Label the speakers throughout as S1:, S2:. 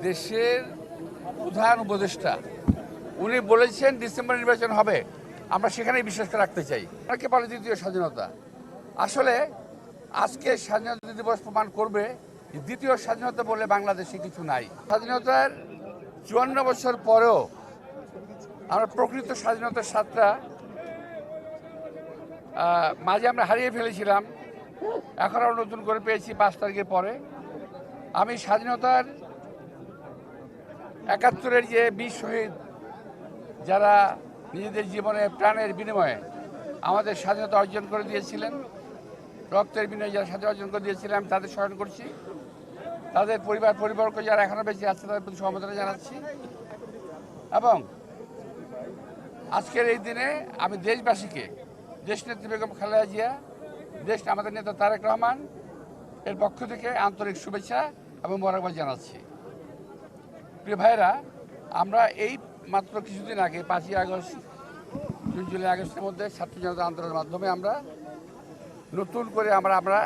S1: দেশের প্রধান উপদেষ্টা উনি বলেছেন ডিসেম্বর নির্বাচন হবে, আমরা সেখানেই বিশ্বাস রাখতে চাই। অনেকে বলে দ্বিতীয় স্বাধীনতা। আসলে আজকে স্বাধীনতা দিবস প্রমাণ করবে দ্বিতীয় স্বাধীনতা বলে বাংলাদেশে কিছু নাই। স্বাধীনতার ৫৪ বছর পরেও আমরা প্রকৃত স্বাধীনতার স্বাদটা মাঝে আমরা হারিয়ে ফেলেছিলাম, এখন আমরা নতুন করে পেয়েছি ৫ তারিখের পরে। আমি স্বাধীনতার ৭১-এর যে বীর শহীদ যারা নিজেদের জীবনে প্রাণের বিনিময়ে আমাদের স্বাধীনতা অর্জন করে দিয়েছিলেন, রক্তের বিনিময়ে যারা স্বাধীনতা অর্জন করে দিয়েছিলেন, আমি তাদের স্মরণ করছি। তাদের পরিবারকে যারা এখনও বেঁচে আছে তাদের প্রতি সমবেদনা জানাচ্ছি। এবং আজকের এই দিনে আমি দেশবাসীকে, দেশনেত্রী বেগম খালেদা জিয়া, আমাদের নেতা তারেক রহমান এর পক্ষ থেকে আন্তরিক শুভেচ্ছা এবং মোবারকবাদ জানাচ্ছি। প্রিয় ভাইরা, আমরা এই মাত্র কিছুদিন আগে ৫ই আগস্ট, জুন, জুলাই, আগস্টের মধ্যে ছাত্র জনতা আন্দোলনের মাধ্যমে আমরা নতুন করে আমরা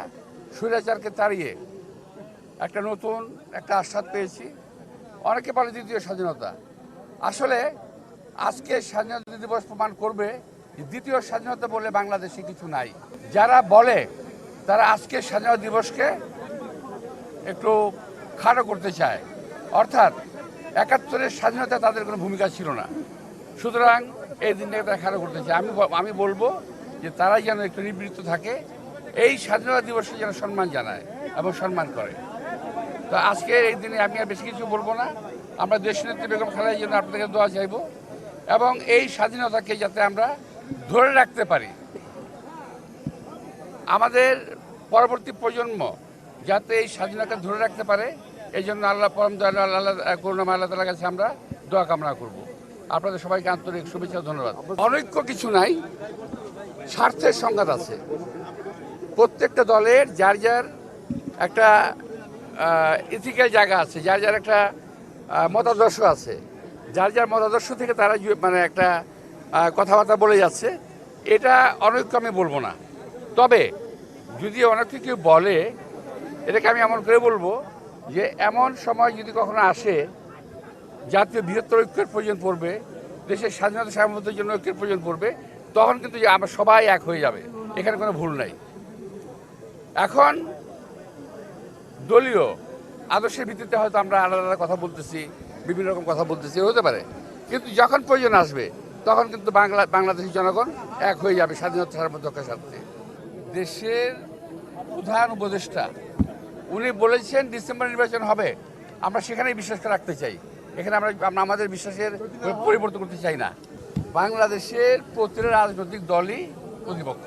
S1: স্বৈরাচারকে তাড়িয়ে নতুন একটা আস্বাদ পেয়েছি। অনেকে বলে দ্বিতীয় স্বাধীনতা। আসলে আজকে স্বাধীনতা দিবস প্রমাণ করবে দ্বিতীয় স্বাধীনতা বলে বাংলাদেশে কিছু নাই। যারা বলে তারা আজকের স্বাধীনতা দিবসকে একটু খাটো করতে চায়, অর্থাৎ ৭১-এর স্বাধীনতা তাদের কোনো ভূমিকা ছিল না, সুতরাং এই দিনটাকে তারা খাটো করতে চায়। আমি বলবো যে তারা যেন একটু নিবৃত্ত থাকে, এই স্বাধীনতা দিবসকে যেন সম্মান জানায় এবং সম্মান করে। তো আজকে এই দিনে আমি আর বেশি কিছু বলবো না। আমরা দেশনেত্রী বেগম খালেদার জন্য আপনাদের দোয়া চাইব এবং এই স্বাধীনতাকে যাতে আমরা ধরে রাখতে পারি, আমাদের পরবর্তী প্রজন্ম যাতে এই স্বাধীনতাকে ধরে রাখতে পারে, এই জন্য আল্লাহ পরম দয়ালু আল্লাহ করুণাময় আল্লাহ তাআলার কাছে আমরা দোয়া কামনা করব। আপনাদের সবাইকে আন্তরিক শুভেচ্ছা, ধন্যবাদ। অনৈক্য কিছু নাই, স্বার্থের সংঘাত আছে। প্রত্যেকটা দলের যার যার একটা ইথিক্যাল জায়গা আছে, যার যার একটা মতাদর্শ আছে, যার যার মতাদর্শ থেকে তারা একটা কথাবার্তা বলে যাচ্ছে। এটা অনৈক্য আমি বলবো না, তবে যদি অনেক কেউ বলে, এটাকে আমি এমন করে বলবো যে এমন সময় যদি কখনো আসে জাতীয় বৃহত্তর ঐক্যের প্রয়োজন পড়বে, দেশের স্বাধীনতা সার্বভৌমত্বের জন্য ঐক্যের প্রয়োজন পড়বে, তখন কিন্তু আমরা সবাই এক হয়ে যাবে, এখানে কোনো ভুল নাই। এখন দলীয় আদর্শের ভিত্তিতে হয়তো আমরা আলাদা আলাদা কথা বলতেছি, বিভিন্ন রকম কথা বলতেছি, হতে পারে, কিন্তু যখন প্রয়োজন আসবে তখন কিন্তু বাংলাদেশের জনগণ এক হয়ে যাবে স্বাধীনতা সার্বভৌমত্বের স্বার্থে। দেশের প্রধান উপদেষ্টা উনি বলেছেন ডিসেম্বর নির্বাচন হবে, আমরা সেখানেই বিশ্বাস রাখতে চাই, এখানে আমরা আমাদের বিশ্বাসের পরিবর্তন করতে চাই না। বাংলাদেশের প্রতিটা রাজনৈতিক দলই প্রতিপক্ষ।